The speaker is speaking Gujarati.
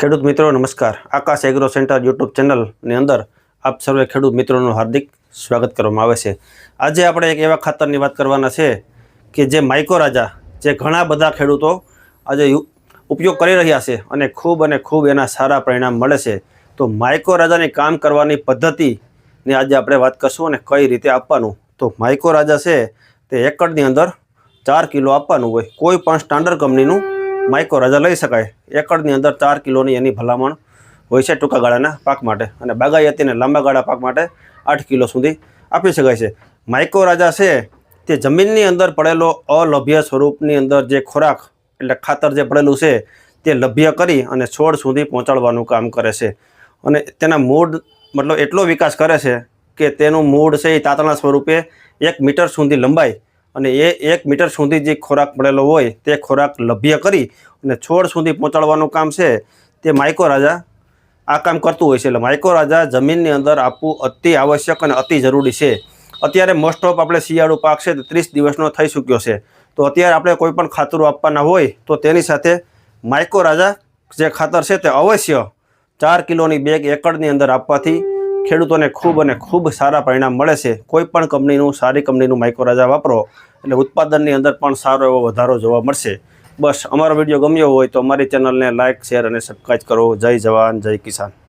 ખેડૂત મિત્રો નમસ્કાર। આકાશ એગ્રો સેન્ટર યુટ્યુબ ચેનલની અંદર આપ સર્વે ખેડૂત મિત્રોનું હાર્દિક સ્વાગત કરવામાં આવે છે। આજે આપણે એક એવા ખાતરની વાત કરવાના છે કે જે માઇકોરાજા જે ઘણા બધા ખેડૂતો આજે ઉપયોગ કરી રહ્યા છે અને ખૂબ એના સારા પરિણામ મળે છે। તો માઇકોરાજાની કામ કરવાની પદ્ધતિની આજે આપણે વાત કરશું અને કઈ રીતે આપવાનું। તો માઇકોરાજા છે તે એકડની અંદર 4 કિલો આપવાનું હોય। કોઈ પણ સ્ટાન્ડર્ડ કંપનીનું માઇકોરાજા લઈ શકાય। એકડની અંદર 4 કિલોની એની ભલામણ હોય છે ટૂંકા ગાળાના પાક માટે, અને બાગાયતી અને લાંબા ગાળા પાક માટે 8 કિલો સુધી આપી શકાય છે। માઇકોરાજા છે તે જમીનની અંદર પડેલો અલભ્ય સ્વરૂપની અંદર જે ખોરાક એટલે ખાતર જે પડેલું છે તે લભ્ય કરી અને છોડ સુધી પહોંચાડવાનું કામ કરે છે, અને તેના મૂળ મતલબ એટલો વિકાસ કરે છે કે તેનું મૂળ છે એ તાતણા સ્વરૂપે 1 મીટર સુધી લંબાઈ, અને એ 1 મીટર સુધી જે ખોરાક પડેલો હોય તે ખોરાક લભ્ય કરી અને છોડ સુધી પહોંચાડવાનું કામ છે તે માઇકોરાજા આ કામ કરતું હોય છે। એટલે માઇકોરાજા જમીનની અંદર આપવું અતિ આવશ્યક અને અતિ જરૂરી છે। અત્યારે મોસ્ટ ઓફ આપણે શિયાળુ પાક છે તે 30 દિવસનો થઈ ચૂક્યો છે, તો અત્યારે આપણે કોઈ પણ ખાતરો આપવાના હોય તો તેની સાથે માઇકોરાજા જે ખાતર છે તે અવશ્ય 4 કિલોની બેગ એકડની અંદર આપવાથી ખેડૂતોને ખૂબ સારા પરિણામ મળે છે। કોઈ પણ કંપનીનું સારી કંપનીનું માઇકોરાજા વાપરો એટલે ઉત્પાદનની અંદર પણ સારો એવો વધારો જોવા મળશે। બસ અમારો વિડીયો ગમ્યો હોય તો અમારી ચેનલને લાઇક, શેર અને સબસ્ક્રાઈબ કરો। જય જવાન, જય કિસાન।